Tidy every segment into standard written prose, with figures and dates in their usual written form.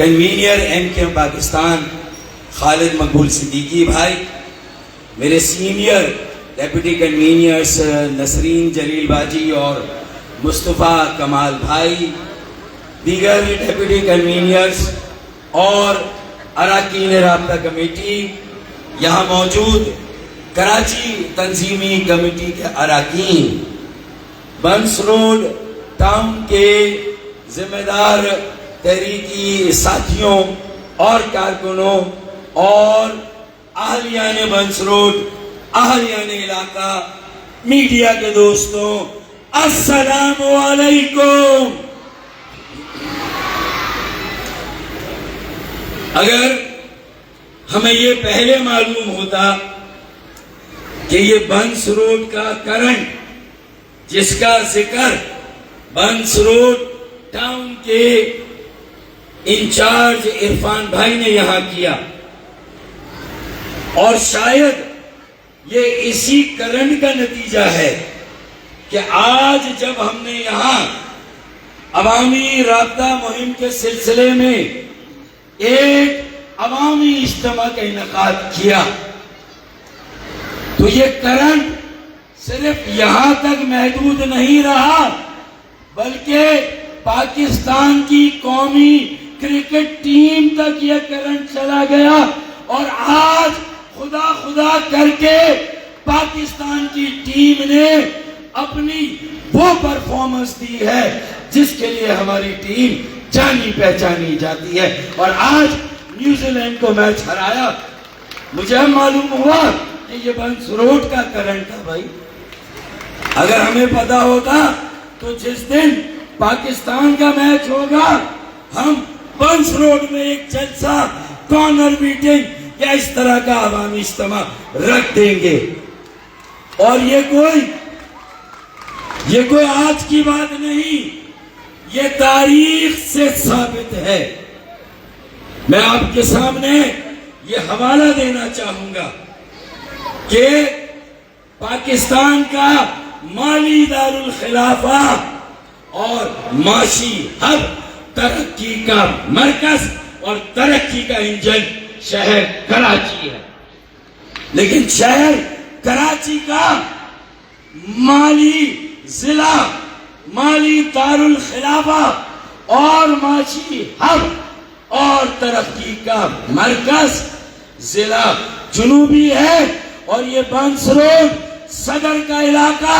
Convener M کے پاکستان خالد مقبول صدیقی بھائی، میرے سینئر ڈیپٹی کنوینئرز نسرین جلیل باجی اور مصطفیٰ کمال بھائی، دیگر ڈیپٹی کنوینئرز اور اراکین رابطہ کمیٹی، یہاں موجود کراچی تنظیمی کمیٹی کے اراکین، بنس روڈ ٹاؤن کے ذمہ دار تحریکی ساتھیوں اور کارکنوں اور اہلیان بنس روڈ، اہلیان علاقہ، میڈیا کے دوستوں، السلام علیکم۔ اگر ہمیں یہ پہلے معلوم ہوتا کہ یہ بنس روڈ کا کرنٹ جس کا ذکر بنس روڈ ٹاؤن کے انچارج عرفان بھائی نے یہاں کیا، اور شاید یہ اسی کرنٹ کا نتیجہ ہے کہ آج جب ہم نے یہاں عوامی رابطہ مہم کے سلسلے میں ایک عوامی اجتماع کا انعقاد کیا تو یہ کرنٹ صرف یہاں تک محدود نہیں رہا، بلکہ پاکستان کی قومی کرکٹ ٹیم تک یہ کرنٹ چلا گیا، اور آج خدا خدا کر کے پاکستان کی ٹیم نے اپنی وہ پرفارمنس دی ہے جس کے لیے ہماری ٹیم جانی پہچانی جاتی ہے، اور آج نیوزی لینڈ کو میچ ہرایا۔ مجھے معلوم ہوا کہ یہ بنس روڈ کا کرنٹ تھا بھائی، اگر ہمیں پتا ہوتا تو جس دن پاکستان کا میچ ہوگا ہم بنس روڈ میں ایک جلسہ، کارنر میٹنگ یا اس طرح کا عوامی اجتماع رکھ دیں گے۔ اور یہ کوئی آج کی بات نہیں، یہ تاریخ سے ثابت ہے۔ میں آپ کے سامنے یہ حوالہ دینا چاہوں گا کہ پاکستان کا مالی دارالخلافہ اور معاشی ہب، ترقی کا مرکز اور ترقی کا انجن شہر کراچی ہے، لیکن شہر کراچی کا مالی ضلع، مالی دارالخلافہ اور معاشی ہب اور ترقی کا مرکز ضلع جنوبی ہے، اور یہ بنس روڈ صدر کا علاقہ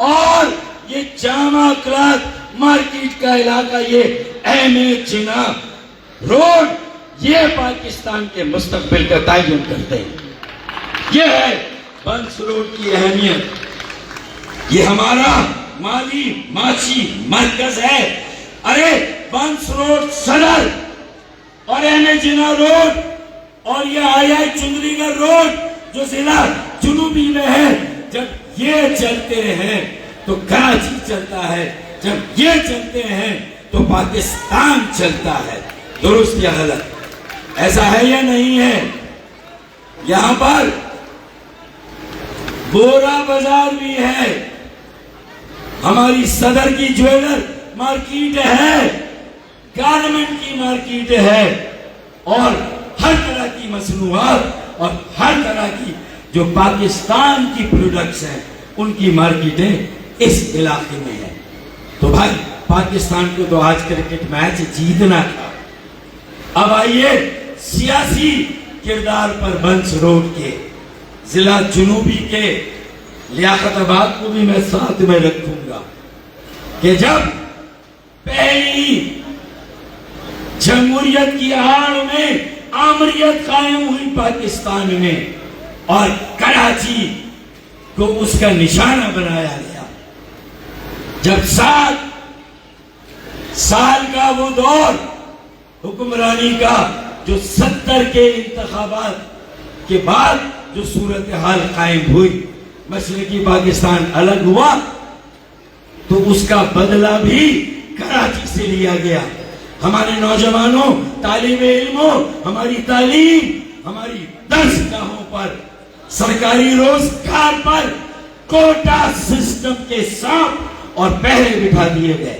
اور یہ جامع کلاتھ مارکیٹ کا علاقہ، یہ اہم جنا روڈ، یہ پاکستان کے مستقبل کا تعین کرتے ہیں۔ یہ ہے بنس روڈ کی اہمیت، یہ ہمارا مالی معاشی مرکز ہے۔ ارے بنس روڈ صدر اور اہم جنا روڈ اور یہ آئی چندری گڑھ روڈ جو ضلع جنوبی میں ہے، جب یہ چلتے ہیں تو کراچی چلتا ہے، جب یہ چلتے ہیں تو پاکستان چلتا ہے۔ درست یا غلط؟ ایسا ہے یا نہیں ہے؟ یہاں پر بورا بازار بھی ہے، ہماری صدر کی جویلر مارکیٹ ہے، گارمنٹ کی مارکیٹ ہے، اور ہر طرح کی مصنوعات اور ہر طرح کی جو پاکستان کی پروڈکٹس ہیں ان کی مارکیٹیں اس علاقے میں ہیں۔ تو بھائی پاکستان کو تو آج کرکٹ میچ جیتنا تھا۔ اب آئیے سیاسی کردار پر بنس روڈ کے ضلع جنوبی کے لیاقت آباد کو بھی میں ساتھ میں رکھوں گا کہ جب پہلی جمہوریت کی آڑ میں آمریت قائم ہوئی پاکستان میں اور کراچی کو اس کا نشانہ بنایا گیا، جب 7 سال کا وہ دور حکمرانی کا جو 70 کے انتخابات کے بعد جو صورتحال قائم ہوئی، مشرقی پاکستان الگ ہوا، تو اس کا بدلہ بھی کراچی سے لیا گیا۔ ہمارے نوجوانوں، طالب علموں، ہماری تعلیم، ہماری درس گاہوں پر، سرکاری روزگار پر کوٹا سسٹم کے ساتھ اور پہرے بٹھا دیے گئے۔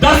10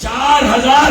4000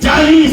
40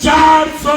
400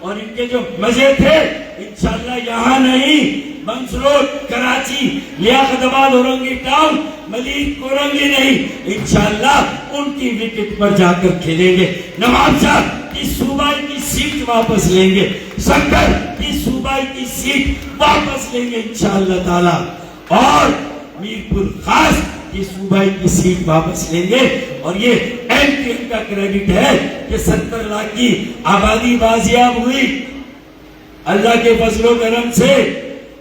اور ان کے جو مزے تھے انشاءاللہ یہاں نہیں، بنس روڈ کراچی، لیاقت آباد اورنگی ٹاؤن، ملک اورنگی نہیں، انشاءاللہ ان کی وکٹ پر جا کر کھیلیں گے، نواب شاہ کی صوبائی کی سیٹ واپس لیں گے، سنگر کی صوبائی کی سیٹ واپس لیں گے انشاءاللہ تعالی، اور میرپور خاص کی صوبائی کی سیٹ واپس لیں گے۔ اور یہ ایم کیو ایم کا کریڈٹ ہے کہ 70 لاکھ کی آبادی بازیاب ہوئی اللہ کے فضل و کرم سے،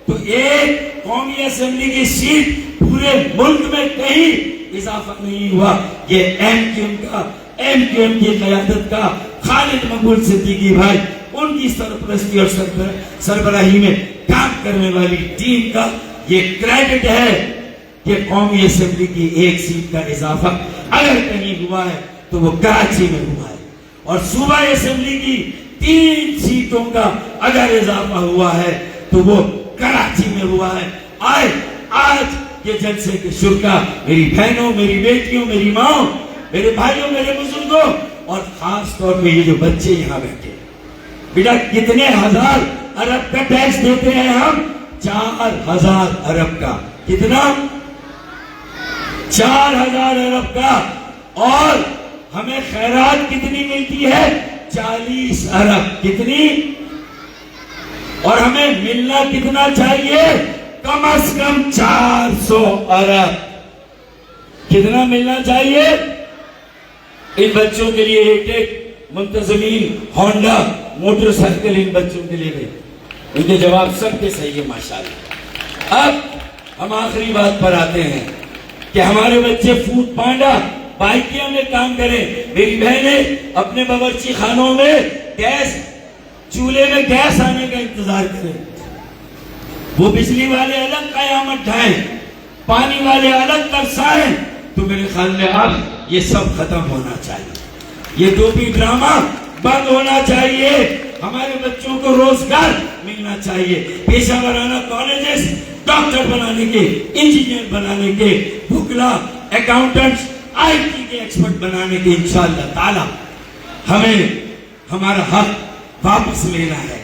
تو ایک قومی اسمبلی کی سیٹ پورے ملک میں کہیں اضافہ نہیں ہوا۔ یہ ایم کیو ایم کی قیادت کا خالد مقبول صدیقی بھائی، ان کی سرپرستی اور سربراہی میں کام کرنے والی ٹیم کا یہ کریڈٹ ہے کہ قومی اسمبلی کی ایک سیٹ کا اضافہ اگر کہیں ہوا ہے تو وہ کراچی میں ہوا ہے، اور صوبائی اسمبلی کی 3 سیٹوں کا اگر اضافہ ہوا ہے تو وہ کراچی میں ہوا ہے۔ آج یہ جلسے کے شرکا، میری بہنوں، میری بیٹیوں، میری ماں، میرے بھائیوں، میرے بزرگوں، اور خاص طور پہ یہ جو بچے یہاں بیٹھے، بیٹا کتنے ہزار ارب کا ٹیکس دیتے ہیں ہم؟ 4000 ارب کا، کتنا؟ 4000 ارب کا، اور ہمیں خیرات کتنی ملتی ہے؟ 40 ارب، کتنی؟ اور ہمیں ملنا کتنا چاہیے؟ کم از کم 400 ارب، کتنا ملنا چاہیے؟ ان بچوں کے لیے ایک منتظمین ہونڈا موٹر سائیکل ان بچوں کے لیے دے، ان کے جواب سب کے صحیح ہے ماشاءاللہ۔ اب ہم آخری بات پر آتے ہیں کہ ہمارے بچے فوڈ پانڈا بائکیا میں کام کریں، میری بہنیں اپنے باورچی خانوں میں گیس، چولہے میں گیس آنے کا انتظار کریں، وہ بجلی والے الگ قیامت ڈھائیں، پانی والے الگ ترسائیں، تو میرے خیال میں اب یہ سب ختم ہونا چاہیے، یہ ٹوپی ڈرامہ بند ہونا چاہیے، ہمارے بچوں کو روزگار ملنا چاہیے، پیشہ ورانہ کالجز ڈاکٹر بنانے کے، انجینئر بنانے کے، وکلا، اکاؤنٹنٹس، آئی ٹی کے ایکسپرٹ بنانے کے، انشاءاللہ تعالی ہمیں ہمارا حق واپس لینا ہے،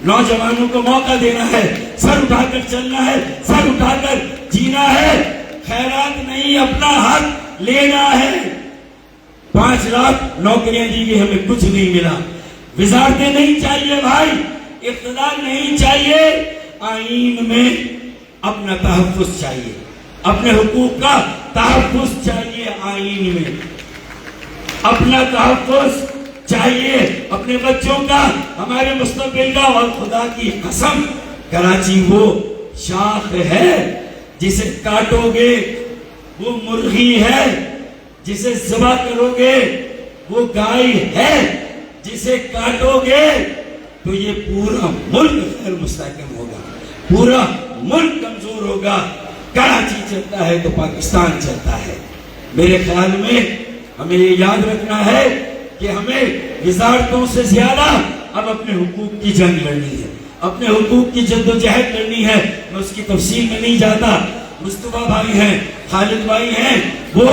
نوجوانوں کو موقع دینا ہے، سر اٹھا کر چلنا ہے، سر اٹھا کر جینا ہے، خیرات نہیں اپنا حق لینا ہے۔ 5 لاکھ نوکریاں دی گئی، ہمیں کچھ نہیں ملا، وزارتیں نہیں چاہیے بھائی، اقتدار نہیں چاہیے، آئین میں اپنا تحفظ چاہیے، اپنے حقوق کا تحفظ چاہیے، آئین میں اپنا تحفظ چاہیے، اپنے بچوں کا، ہمارے مستقبل کا، اور خدا کی قسم کراچی وہ شاخ ہے جسے کاٹو گے وہ مرغی ہے، جسے ذبح کرو گے وہ گائے ہے، جسے کاٹو گے تو یہ پورا ملک غیر مستحکم ہوگا، پورا ملک کمزور ہوگا۔ کراچی چلتا ہے تو پاکستان چلتا ہے۔ میرے خیال میں ہمیں یہ یاد رکھنا ہے کہ ہمیں وزارتوں سے زیادہ اب اپنے حقوق کی جنگ لڑنی ہے، اپنے حقوق کی جد و جہد لڑنی ہے۔ میں اس کی تفصیل میں نہیں جاتا، مصطفیٰ بھائی ہیں، خالد بھائی ہیں، وہ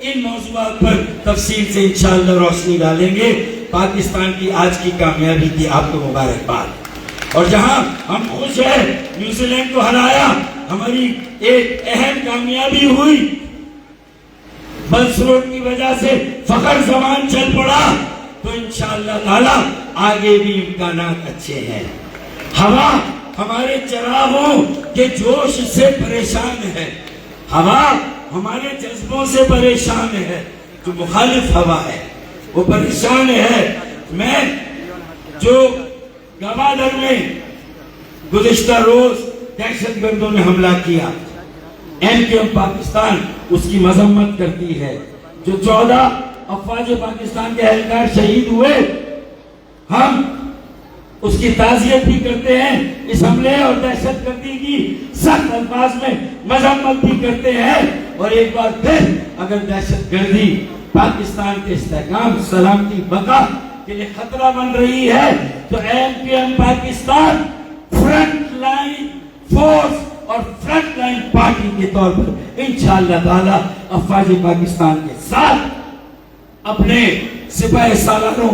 ان موضوعات پر تفصیل سے انشاءاللہ روشنی ڈالیں گے۔ پاکستان کی آج کی کامیابی کی آپ کو مبارکباد، اور جہاں ہم خوش ہیں نیوزی لینڈ کو ہرایا، ہماری ایک اہم کامیابی ہوئی، بنس روڈ کی وجہ سے فخر زمان چل پڑا، تو انشاءاللہ تعالی آگے بھی امکانات اچھے ہیں۔ ہوا ہمارے چراغوں کے جوش سے پریشان ہے، ہوا ہمارے جذبوں سے پریشان ہے، جو مخالف ہوا ہے وہ پریشان ہے۔ میں جو گوادر میں گزشتہ روز دہشت گردوں نے حملہ کیا، ایم کیو ایم پاکستان اس کی مذمت کرتی ہے، جو 14 افواج پاکستان کے اہلکار شہید ہوئے، ہم اس کی تعزیت بھی کرتے ہیں، اس حملے اور دہشت گردی کی سخت الفاظ میں مذمت بھی کرتے ہیں، اور ایک بار پھر اگر دہشت گردی پاکستان کے استحکام، سلامتی، بقا کے لیے خطرہ بن رہی ہے تو M Q M Pakistan front line force اور فرنٹ لائن پارٹی کے طور پر انشاءاللہ تعالی افواج پاکستان کے ساتھ، اپنے سپاہ سالاروں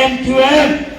MQM